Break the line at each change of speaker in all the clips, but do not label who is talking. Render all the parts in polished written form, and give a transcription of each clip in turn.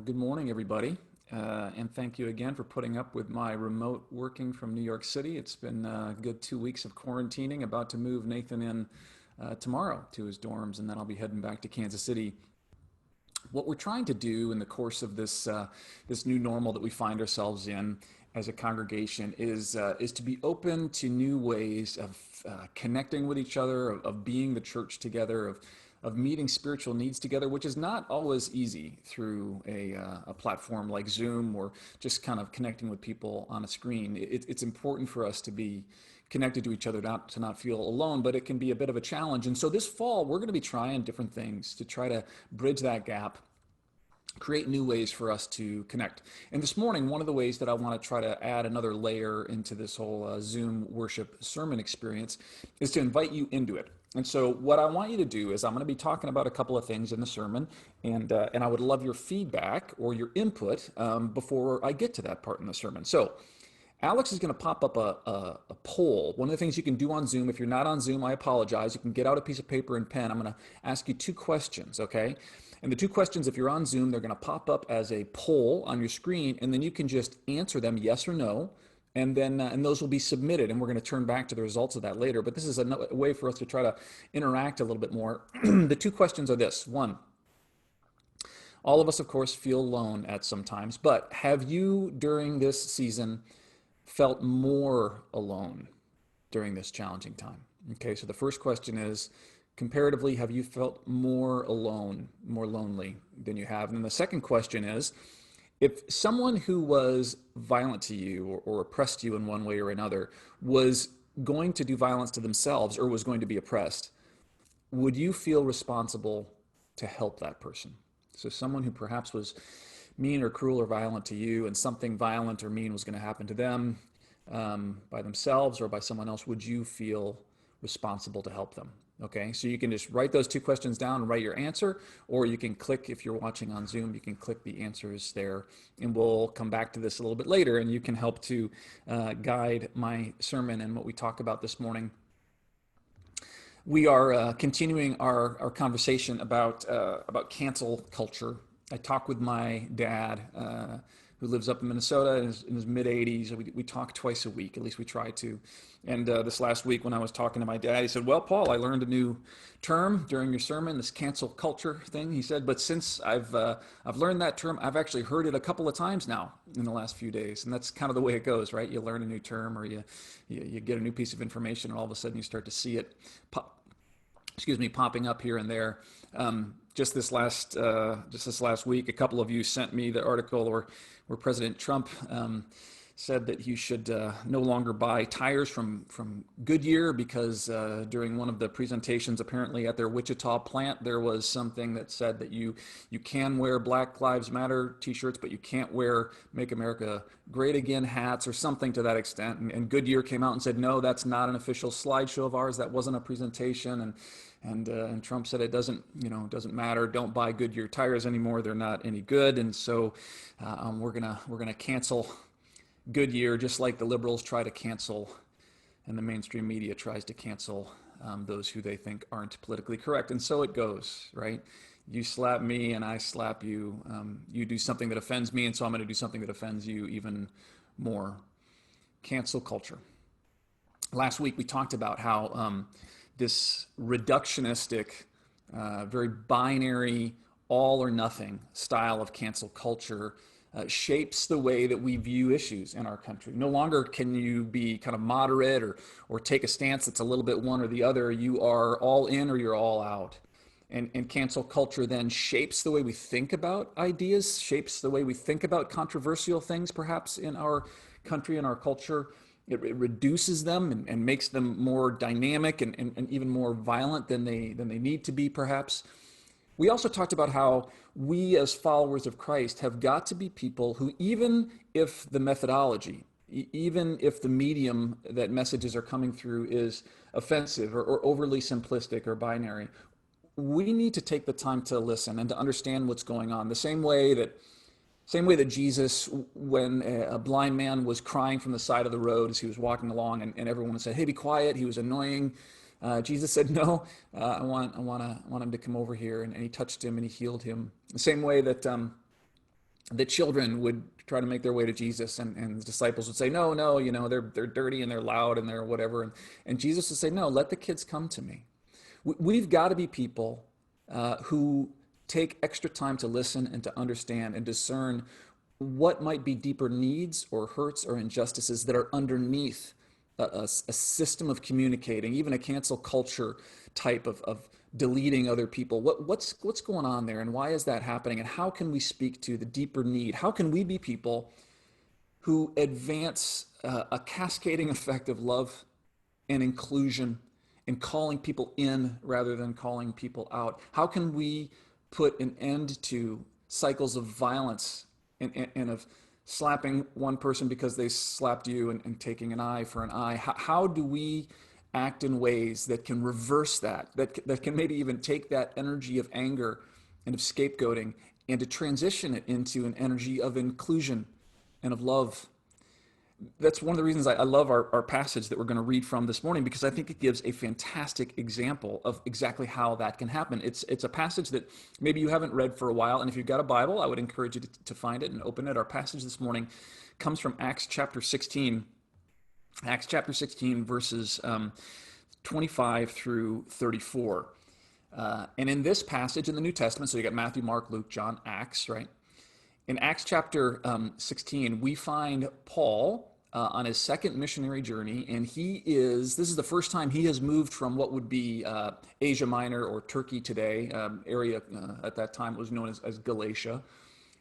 Good morning, everybody. And thank you again for putting up with my remote working from New York City. It's been a good 2 weeks of quarantining, about to move Nathan in tomorrow to his dorms, and then I'll be heading back to Kansas City. What we're trying to do in the course of this new normal that we find ourselves in as a congregation is to be open to new ways of connecting with each other, of being the church together, of meeting spiritual needs together, which is not always easy through a platform like Zoom or just kind of connecting with people on a screen. It's important for us to be connected to each other, not to not feel alone, but it can be a bit of a challenge. And so this fall, we're going to be trying different things to try to bridge that gap, create new ways for us to connect. And this morning, one of the ways that I want to try to add another layer into this whole Zoom worship sermon experience is to invite you into it. And so what I want you to do is I'm going to be talking about a couple of things in the sermon, and I would love your feedback or your input before I get to that part in the sermon. So Alex is going to pop up a poll. One of the things you can do on Zoom, if you're not on Zoom, I apologize. You can get out a piece of paper and pen. I'm going to ask you two questions, okay? And the two questions, if you're on Zoom, they're going to pop up as a poll on your screen, and then you can just answer them yes or no, and then and those will be submitted, and we're going to turn back to the results of that later. But this is a way for us to try to interact a little bit more. The two questions are this. One, all of us, of course, feel alone at some times, but have you, during this season, felt more alone during this challenging time? Okay, so the first question is, comparatively, have you felt more alone, more lonely than you have? And then the second question is, if someone who was violent to you or oppressed you in one way or another was going to do violence to themselves or was going to be oppressed, would you feel responsible to help that person? So someone who perhaps was mean or cruel or violent to you, and something violent or mean was going to happen to them by themselves or by someone else, would you feel responsible to help them? Okay, so you can just write those two questions down and write your answer, or you can click, if you're watching on Zoom, you can click the answers there, and we'll come back to this a little bit later, and you can help to guide my sermon and what we talk about this morning. We are continuing our conversation about cancel culture. I talk with my dad, who lives up in Minnesota in his mid-80s. We talk twice a week, at least we try to. And this last week when I was talking to my dad, he said, well, Paul, I learned a new term during your sermon, this cancel culture thing. He said, but since I've learned that term, I've actually heard it a couple of times now in the last few days. And that's kind of the way it goes, right? You learn a new term, or you get a new piece of information, and all of a sudden you start to see it popping up here and there. Just this last week, a couple of you sent me the article where President Trump said that you should no longer buy tires from Goodyear because during one of the presentations, apparently at their Wichita plant, there was something that said that you can wear Black Lives Matter t-shirts, but you can't wear Make America Great Again hats, or something to that extent. And Goodyear came out and said, no, that's not an official slideshow of ours. That wasn't a presentation. And Trump said it doesn't matter. Don't buy Goodyear tires anymore. They're not any good. And so we're gonna cancel Goodyear, just like the liberals try to cancel, and the mainstream media tries to cancel those who they think aren't politically correct. And so it goes, right? You slap me and I slap you. You do something that offends me, and so I'm going to do something that offends you even more. Cancel culture. Last week we talked about how this reductionistic, very binary, all or nothing style of cancel culture shapes the way that we view issues in our country. No longer can you be kind of moderate or take a stance that's a little bit one or the other. You are all in or you're all out. And cancel culture then shapes the way we think about ideas, shapes the way we think about controversial things perhaps in our country and our culture. It reduces them and makes them more dynamic and even more violent than they need to be perhaps. We also talked about how we as followers of Christ have got to be people who, even if the methodology, even if the medium that messages are coming through is offensive or overly simplistic or binary, we need to take the time to listen and to understand what's going on. The same way that Jesus, when a blind man was crying from the side of the road as he was walking along, and everyone said, "Hey, be quiet," he was annoying. Jesus said, "No, I want him to come over here," and he touched him and he healed him. The same way that the children would try to make their way to Jesus, and the disciples would say, no, no, they're dirty and they're loud and they're whatever. And Jesus would say, no, let the kids come to me. We've got to be people who take extra time to listen and to understand and discern what might be deeper needs or hurts or injustices that are underneath a system of communicating, even a cancel culture type of deleting other people. What's going on there, and why is that happening? And how can we speak to the deeper need? How can we be people who advance a cascading effect of love and inclusion and calling people in rather than calling people out? How can we put an end to cycles of violence and of slapping one person because they slapped you, and taking an eye for an eye? How do we act in ways that can reverse that can maybe even take that energy of anger and of scapegoating and to transition it into an energy of inclusion and of love? That's one of the reasons I love our passage that we're going to read from this morning, because I think it gives a fantastic example of exactly how that can happen. It's a passage that maybe you haven't read for a while, and if you've got a Bible, I would encourage you to find it and open it. Our passage this morning comes from Acts chapter 16. Acts chapter 16, verses 25 through 34. And in this passage in the New Testament, so you got Matthew, Mark, Luke, John, Acts, right? In Acts chapter 16, we find Paul on his second missionary journey, and this is the first time he has moved from what would be Asia Minor or Turkey today, area at that time it was known as Galatia.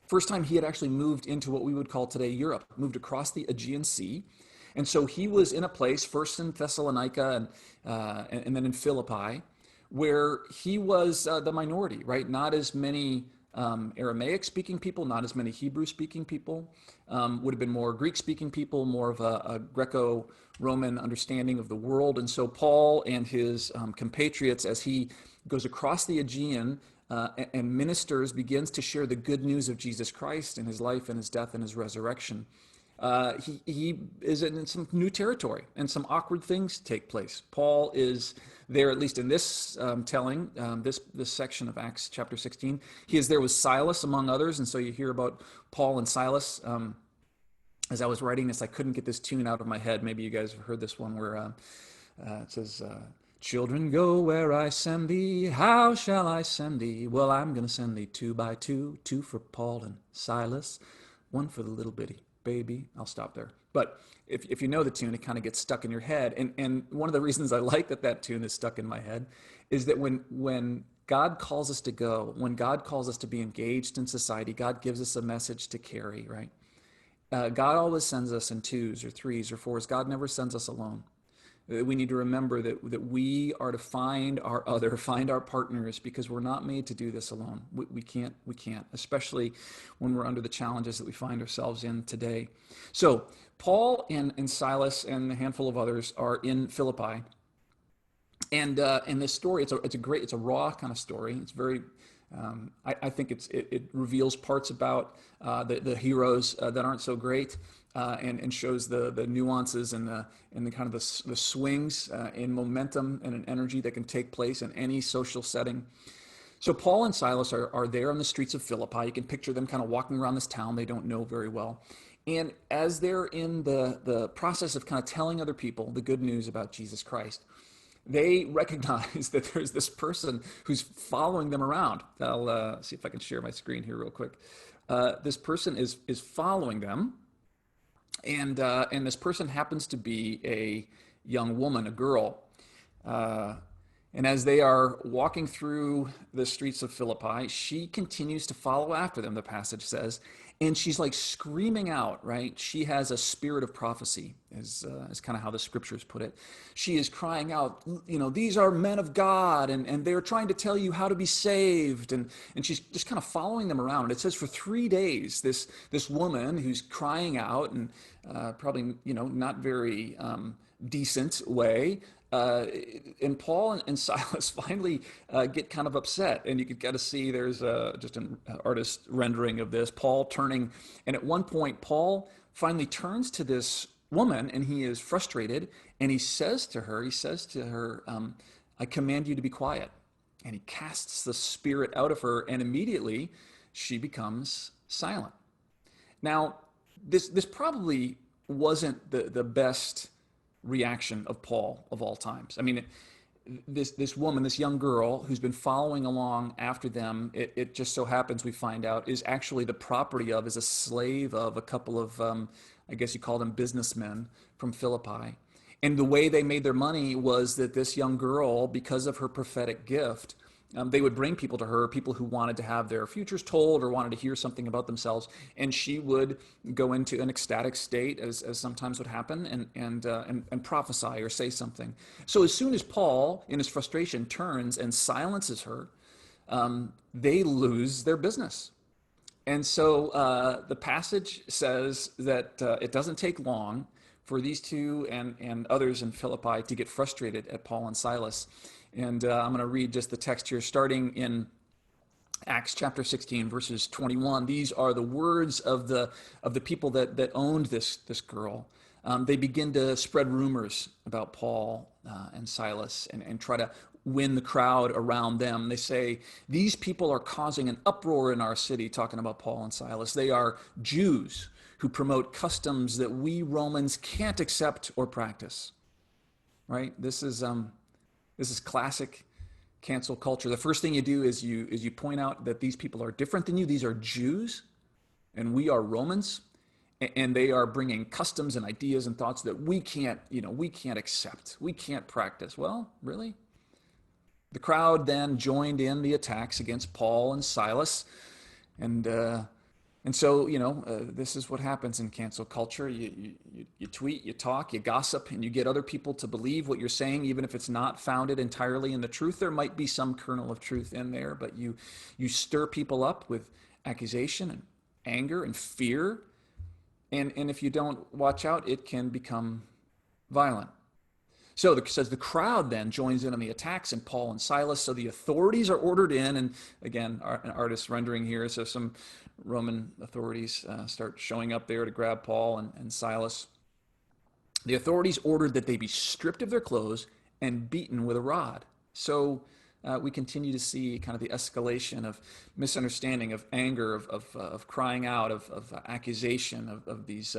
First time he had actually moved into what we would call today Europe, moved across the Aegean Sea. And so he was in a place, first in Thessalonica and then in Philippi, where he was the minority, right? Not as many Aramaic-speaking people, not as many Hebrew-speaking people. Would have been more Greek-speaking people, more of a Greco-Roman understanding of the world. And so Paul and his compatriots, as he goes across the Aegean and ministers, begins to share the good news of Jesus Christ and his life and his death and his resurrection. He is in some new territory, and some awkward things take place. Paul is there, at least in this telling, this section of Acts chapter 16. He is there with Silas, among others, and so you hear about Paul and Silas. As I was writing this, I couldn't get this tune out of my head. Maybe you guys have heard this one where it says, children, go where I send thee. How shall I send thee? Well, I'm going to send thee two by two, two for Paul and Silas, one for the little bitty baby. I'll stop there. But if you know the tune, it kind of gets stuck in your head. And one of the reasons I like that tune is stuck in my head is that when God calls us to go, when God calls us to be engaged in society, God gives us a message to carry, right? God always sends us in twos or threes or fours. God never sends us alone. We need to remember that we are to find our other, find our partners, because we're not made to do this alone. We can't, especially when we're under the challenges that we find ourselves in today. So Paul and Silas and a handful of others are in Philippi. And in this story, it's a raw kind of story. It's very, I think it reveals parts about the heroes that aren't so great, and shows the nuances and the kind of the swings in momentum and an energy that can take place in any social setting. So Paul and Silas are there on the streets of Philippi. You can picture them kind of walking around this town they don't know very well. And as they're in the process of kind of telling other people the good news about Jesus Christ, they recognize that there's this person who's following them around. I'll see if I can share my screen here real quick. This person is following them, and this person happens to be a young woman, a girl. And as they are walking through the streets of Philippi, she continues to follow after them, the passage says, and she's like screaming out, right? She has a spirit of prophecy, is kind of how the scriptures put it. She is crying out, these are men of God, and they're trying to tell you how to be saved. And she's just kind of following them around. And it says for 3 days, this woman who's crying out, and probably, not very decent way, and Paul and Silas finally get kind of upset, and you could kind of see there's just an artist rendering of this. Paul turning, and at one point, Paul finally turns to this woman, and he is frustrated, and he says to her, I command you to be quiet. And he casts the spirit out of her, and immediately she becomes silent. Now, this probably wasn't the best reaction of Paul of all times. I mean, this woman, this young girl who's been following along after them, it just so happens we find out is actually the property of, is a slave of a couple of, I guess you call them businessmen from Philippi. And the way they made their money was that this young girl, because of her prophetic gift, they would bring people to her, people who wanted to have their futures told or wanted to hear something about themselves, and she would go into an ecstatic state, as sometimes would happen, and prophesy or say something. So as soon as Paul, in his frustration, turns and silences her, they lose their business. And so the passage says that it doesn't take long for these two and others in Philippi to get frustrated at Paul and Silas. And I'm going to read just the text here, starting in Acts chapter 16, verses 21. These are the words of the people that owned this girl. They begin to spread rumors about Paul and Silas and try to win the crowd around them. They say, these people are causing an uproar in our city, talking about Paul and Silas. They are Jews who promote customs that we Romans can't accept or practice. Right? This is classic cancel culture. The first thing you do is you point out that these people are different than you. These are Jews, and we are Romans, and they are bringing customs and ideas and thoughts that we can't accept. We can't practice. Well, really? The crowd then joined in the attacks against Paul and Silas, and so, this is what happens in cancel culture. You tweet, you talk, you gossip, and you get other people to believe what you're saying, even if it's not founded entirely in the truth. There might be some kernel of truth in there, but you stir people up with accusation and anger and fear. And if you don't watch out, it can become violent. So it says the crowd then joins in on the attacks and Paul and Silas. So the authorities are ordered in, and again, an artist's rendering here. So some Roman authorities start showing up there to grab Paul and Silas. The authorities ordered that they be stripped of their clothes and beaten with a rod. So we continue to see kind of the escalation of misunderstanding, of anger, of crying out, of accusation, of these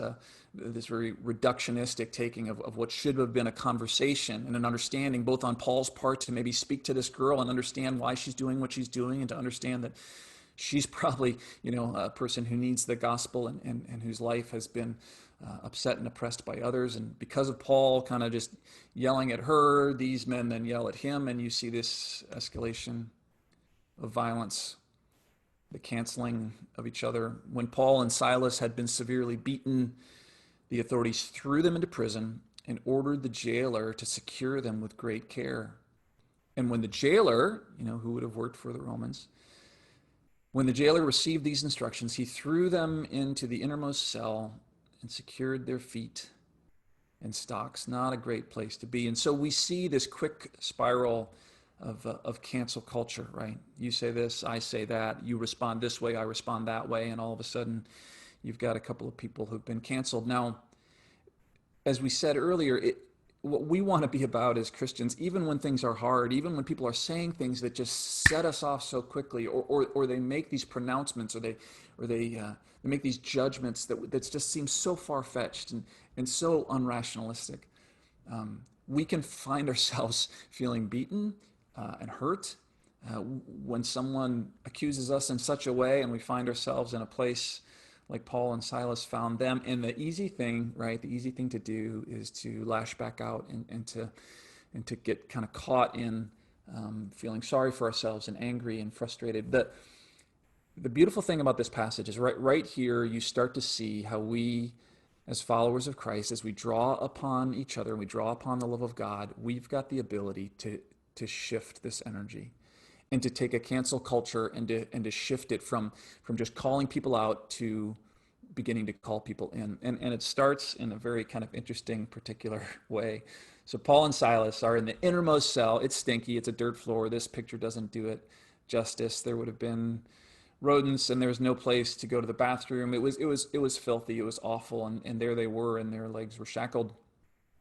this very reductionistic taking of what should have been a conversation and an understanding, both on Paul's part to maybe speak to this girl and understand why she's doing what she's doing, and to understand that she's probably a person who needs the gospel and whose life has been upset and oppressed by others. And because of Paul kind of just yelling at her, these men then yell at him, and you see this escalation of violence, the canceling of each other. When Paul and Silas had been severely beaten, the authorities threw them into prison and ordered the jailer to secure them with great care. And when the jailer, who would have worked for the Romans, when the jailer received these instructions, he threw them into the innermost cell and secured their feet and stocks. Not a great place to be. And so we see this quick spiral of cancel culture, right? You say this, I say that, you respond this way, I respond that way, and all of a sudden you've got a couple of people who've been canceled. Now, as we said earlier, what we want to be about as Christians, even when things are hard, even when people are saying things that just set us off so quickly, or they make these pronouncements, or they make these judgments that just seem so far-fetched and so unrationalistic, we can find ourselves feeling beaten and hurt when someone accuses us in such a way, and we find ourselves in a place like Paul and Silas found them. And the easy thing, right, the easy thing to do is to lash back out and to get kind of caught in feeling sorry for ourselves and angry and frustrated. The beautiful thing about this passage is right here you start to see how we, as followers of Christ, as we draw upon each other, we draw upon the love of God, we've got the ability to shift this energy and to take a cancel culture and to shift it from just calling people out to beginning to call people in. And it starts in a very kind of interesting particular way. So Paul and Silas are in the innermost cell. It's stinky. It's a dirt floor. This picture doesn't do it justice. There would have been rodents, and there was no place to go to the bathroom. It was filthy. It was awful. And there they were, and their legs were shackled.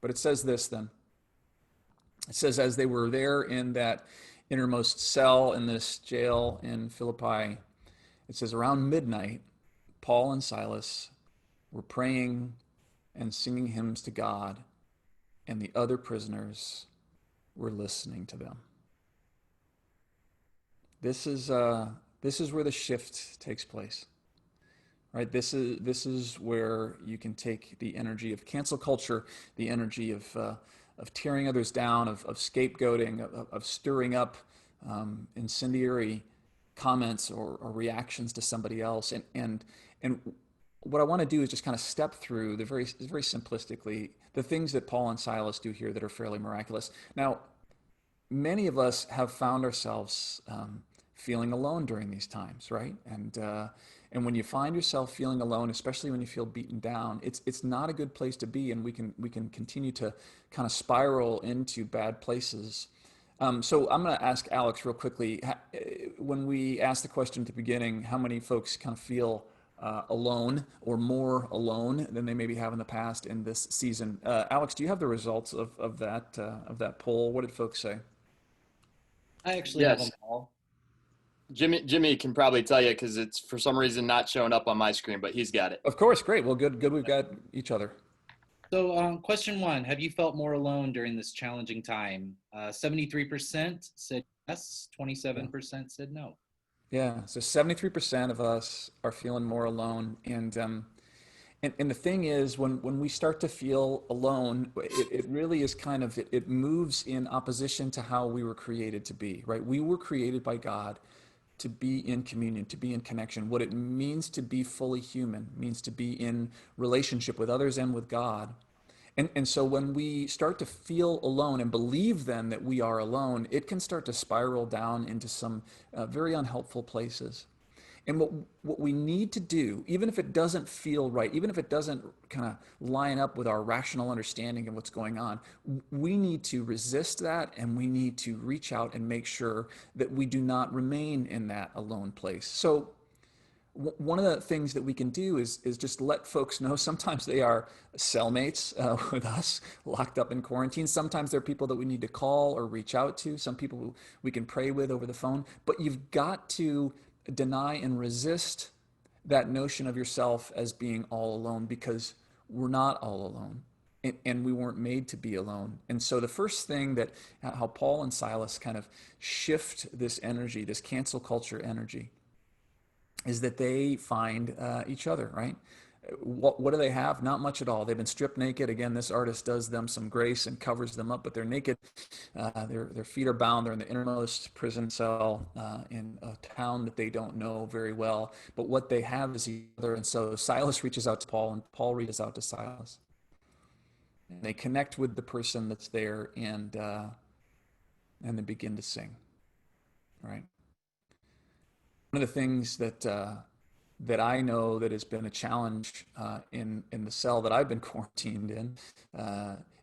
But it says this then. It says, as they were there in that innermost cell in this jail in Philippi, it says around midnight, Paul and Silas were praying and singing hymns to God, and the other prisoners were listening to them. This is where the shift takes place, right? This is where you can take the energy of cancel culture, the energy of tearing others down, of scapegoating, of stirring up incendiary comments or reactions to somebody else, and what I want to do is just kind of step through the very simplistically the things that Paul and Silas do here that are fairly miraculous. Now, many of us have found ourselves feeling alone during these times, right? And when you find yourself feeling alone, especially when you feel beaten down, it's not a good place to be, and we can continue to kind of spiral into bad places. So I'm going to ask Alex real quickly. When we asked the question at the beginning, how many folks kind of feel alone or more alone than they maybe have in the past in this season? Alex, do you have the results of that poll? What did folks say?
I actually have them
Yes,
all.
Jimmy can probably tell you because it's for some reason not showing up on my screen, but he's got it.
Of course, great. Well, good. We've got each other.
So, question one, have you felt more alone during this challenging time? 73% said yes,
Yeah.
27% said no.
Yeah. So 73% of us are feeling more alone, and the thing is, when we start to feel alone, it really is kind of it moves in opposition to how we were created to be, right? We were created by God to be in communion, to be in connection. What it means to be fully human means to be in relationship with others and with God. And so when we start to feel alone and believe then that we are alone, it can start to spiral down into some very unhelpful places. And what we need to do, even if it doesn't feel right, even if it doesn't kind of line up with our rational understanding of what's going on, we need to resist that, and we need to reach out and make sure that we do not remain in that alone place. So one of the things that we can do is just let folks know sometimes they are cellmates with us locked up in quarantine. Sometimes they're people that we need to call or reach out to, some people we can pray with over the phone. But you've got to deny and resist that notion of yourself as being all alone, because we're not all alone, and we weren't made to be alone. And so the first thing that how Paul and Silas kind of shift this energy, this cancel culture energy, is that they find each other, right? What do they have? Not much at all. They've been stripped naked. Again, this artist does them some grace and covers them up, but they're naked. Their feet are bound. They're in the innermost prison cell in a town that they don't know very well. But what they have is each other. And so Silas reaches out to Paul, and Paul reaches out to Silas. And they connect with the person that's there, and they begin to sing, right? One of the things that I know that has been a challenge in the cell that I've been quarantined in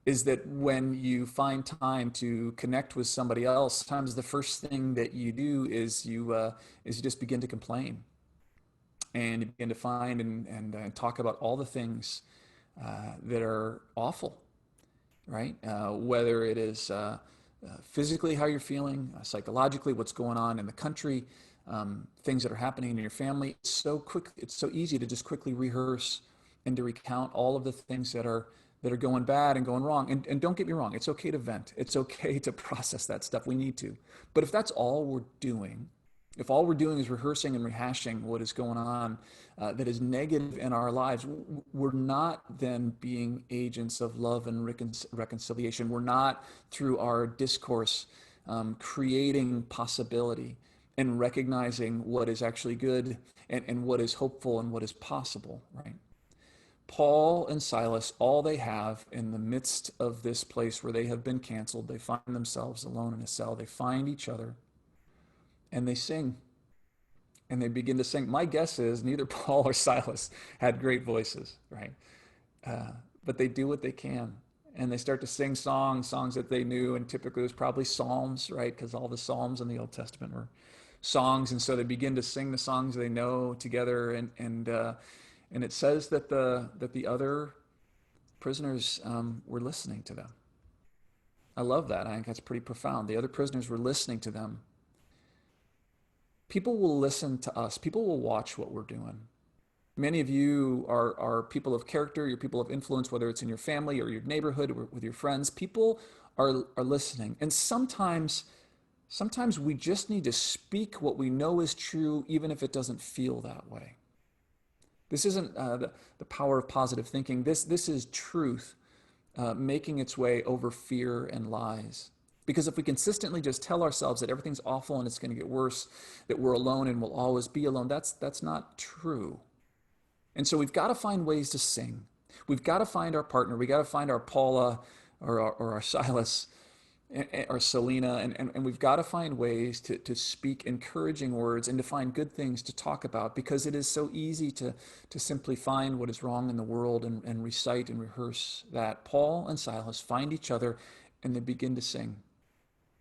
is that when you find time to connect with somebody else, sometimes the first thing that you do is you just begin to complain, and you begin to find and talk about all the things that are awful, right? Whether it is physically how you're feeling, psychologically what's going on in the country, things that are happening in your family. It's so easy to just quickly rehearse and to recount all of the things that are going bad and going wrong. And don't get me wrong, it's okay to vent. It's okay to process that stuff. We need to. But if that's all we're doing, if all we're doing is rehearsing and rehashing what is going on that is negative in our lives, we're not then being agents of love and reconciliation. We're not, through our discourse, creating possibility and recognizing what is actually good and what is hopeful and what is possible, right? Paul and Silas, all they have in the midst of this place where they have been canceled, they find themselves alone in a cell. They find each other and they sing, and they begin to sing. My guess is neither Paul or Silas had great voices, right? But they do what they can. And they start to sing songs that they knew, and typically it was probably psalms, right? Because all the psalms in the Old Testament were songs, and so they begin to sing the songs they know together, and it says that the other prisoners were listening to them. I love that. I think that's pretty profound. The other prisoners were listening to them. People will listen to us. People will watch what we're doing. Many of you are people of character, you're people of influence, whether it's in your family or your neighborhood or with your friends. People are listening. And sometimes we just need to speak what we know is true, even if it doesn't feel that way. This isn't the power of positive thinking. This is truth making its way over fear and lies. Because if we consistently just tell ourselves that everything's awful and it's going to get worse, that we're alone and we'll always be alone, that's not true. And so we've got to find ways to sing. We've got to find our partner. We've got to find our Paula or our Silas or Selena, and we've got to find ways to speak encouraging words and to find good things to talk about, because it is so easy to simply find what is wrong in the world and recite and rehearse that. Paul and Silas find each other and they begin to sing.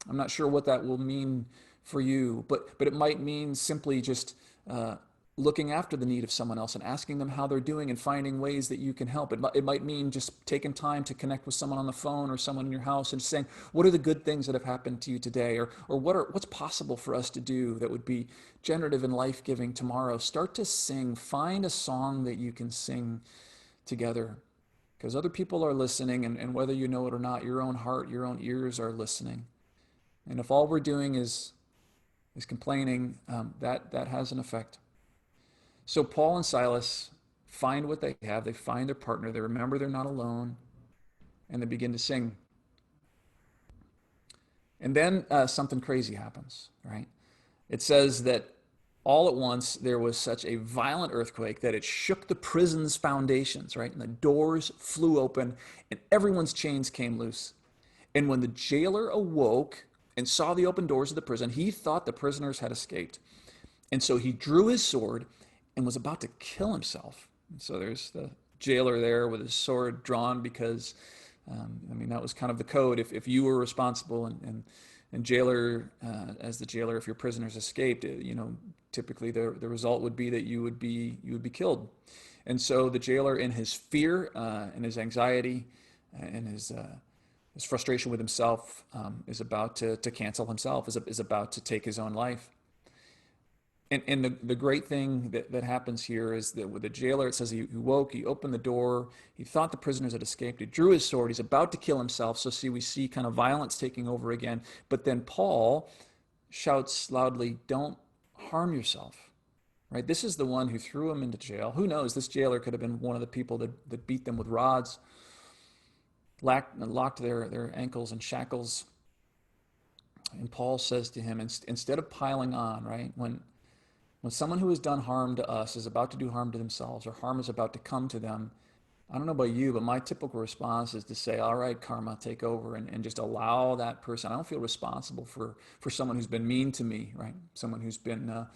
I'm not sure what that will mean for you, but it might mean simply just looking after the need of someone else and asking them how they're doing and finding ways that you can help. It might mean just taking time to connect with someone on the phone or someone in your house and saying, what are the good things that have happened to you today? Or what's possible for us to do that would be generative and life-giving tomorrow? Start to sing. Find a song that you can sing together, because other people are listening, and whether you know it or not, your own heart, your own ears are listening. And if all we're doing is complaining, that has an effect. So Paul and Silas find what they have. They find their partner. They remember they're not alone, and they begin to sing. And then something crazy happens, right? It says that all at once there was such a violent earthquake that it shook the prison's foundations, right? And the doors flew open, and everyone's chains came loose. And when the jailer awoke and saw the open doors of the prison, he thought the prisoners had escaped. And so he drew his sword and was about to kill himself. And so there's the jailer there with his sword drawn, because, that was kind of the code. If you were responsible and jailer, as the jailer, if your prisoners escaped, typically the result would be that you would be killed. And so the jailer, in his fear and his anxiety and his frustration with himself, is about to cancel himself, is about to take his own life. And the great thing that happens here is that with the jailer, it says he woke, he opened the door, he thought the prisoners had escaped, he drew his sword, he's about to kill himself. So we see kind of violence taking over again. But then Paul shouts loudly, "Don't harm yourself." Right? This is the one who threw him into jail. Who knows? This jailer could have been one of the people that beat them with rods, locked their ankles in shackles. And Paul says to him, instead of piling on, right? When someone who has done harm to us is about to do harm to themselves, or harm is about to come to them, I don't know about you, but my typical response is to say, all right, karma, take over, and just allow that person. I don't feel responsible for someone who's been mean to me, right? Someone who's been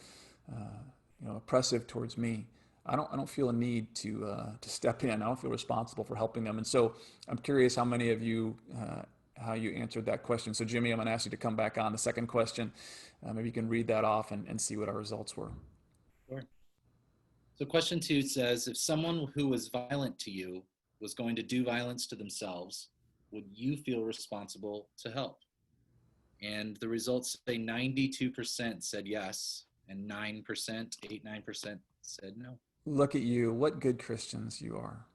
oppressive towards me. I don't feel a need to step in. I don't feel responsible for helping them. And so I'm curious how many of you how you answered that question. So Jimmy, I'm going to ask you to come back on the second question. Maybe you can read that off and see what our results were.
Sure. So question 2 says, if someone who was violent to you was going to do violence to themselves, would you feel responsible to help? And the results say 92% said yes, and 9%, 9% said no.
Look at you. What good Christians you are.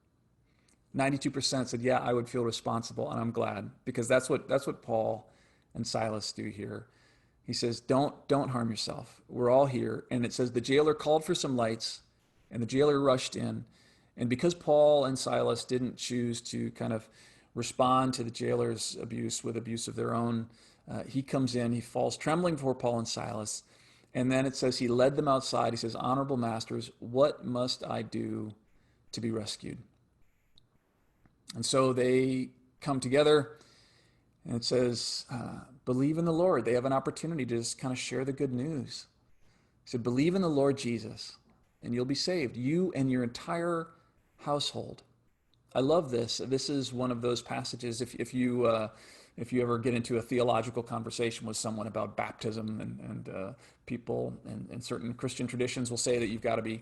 92% said, yeah, I would feel responsible, and I'm glad, because that's what Paul and Silas do here. He says, don't harm yourself. We're all here. And it says the jailer called for some lights, and the jailer rushed in. And because Paul and Silas didn't choose to kind of respond to the jailer's abuse with abuse of their own, he comes in, he falls trembling before Paul and Silas. And then it says he led them outside. He says, honorable masters, what must I do to be rescued? And so they come together, and it says, believe in the Lord. They have an opportunity to just kind of share the good news. He said, believe in the Lord Jesus, and you'll be saved, you and your entire household. I love this. This is one of those passages, if you ever get into a theological conversation with someone about baptism, and people and certain Christian traditions will say that you've got to be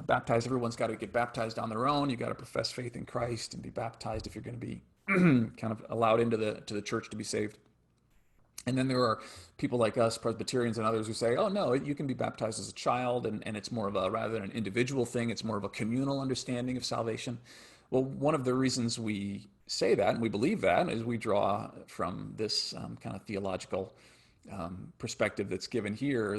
baptized. Everyone's got to get baptized on their own. You've got to profess faith in Christ and be baptized if you're going to be kind of allowed into the church to be saved. And then there are people like us, Presbyterians and others, who say, oh, no, you can be baptized as a child, and it's more of a, rather than an individual thing, it's more of a communal understanding of salvation. Well, one of the reasons we say that, and we believe that, is we draw from this kind of theological perspective that's given here,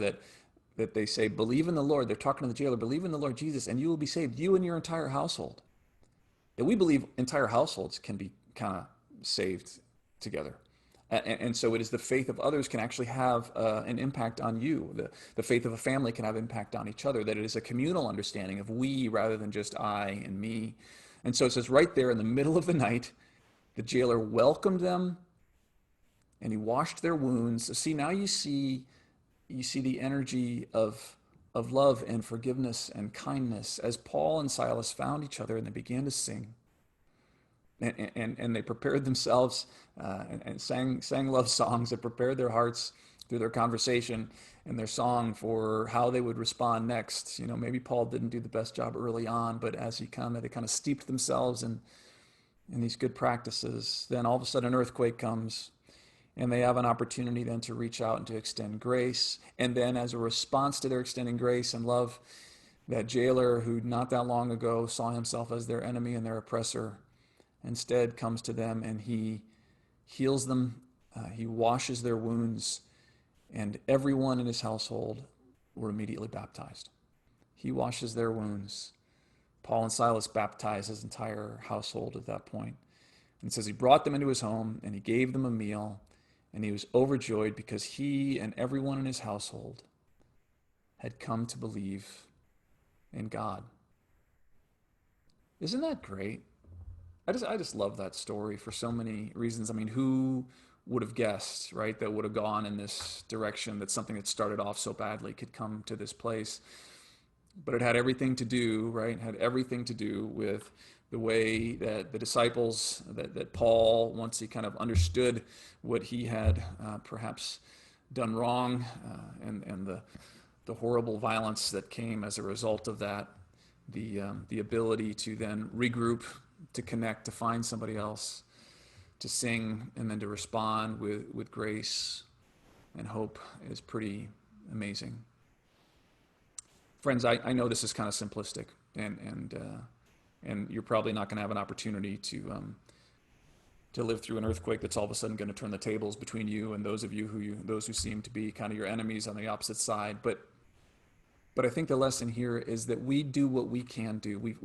that they say, believe in the Lord. They're talking to the jailer, believe in the Lord Jesus, and you will be saved, you and your entire household. That we believe entire households can be kind of saved together. And so it is the faith of others can actually have an impact on you. The faith of a family can have impact on each other, that it is a communal understanding of we rather than just I and me. And so it says right there in the middle of the night, the jailer welcomed them and he washed their wounds. See, now you see the energy of love and forgiveness and kindness as Paul and Silas found each other and they began to sing. And they prepared themselves and sang love songs that prepared their hearts through their conversation and their song for how they would respond next. Maybe Paul didn't do the best job early on, but as they kind of steeped themselves in these good practices, then all of a sudden an earthquake comes and they have an opportunity then to reach out and to extend grace. And then as a response to their extending grace and love, that jailer who not that long ago saw himself as their enemy and their oppressor instead comes to them and he heals them, he washes their wounds, and everyone in his household were immediately baptized. He washes their wounds. Paul and Silas baptized his entire household at that point. And it says he brought them into his home and he gave them a meal, and he was overjoyed because he and everyone in his household had come to believe in God. Isn't that great? I just love that story for so many reasons. I mean, who would have guessed, right, that would have gone in this direction, that something that started off so badly could come to this place? But it had everything to do, right, it had everything to do with the way that the disciples, that Paul, once he kind of understood what he had perhaps done wrong, and the horrible violence that came as a result of that, the ability to then regroup, to connect, to find somebody else, to sing, and then to respond with grace and hope is pretty amazing. Friends, I know this is kind of simplistic, and you're probably not going to have an opportunity to live through an earthquake that's all of a sudden going to turn the tables between you and those who seem to be kind of your enemies on the opposite side. But I think the lesson here is that we do what we can do. We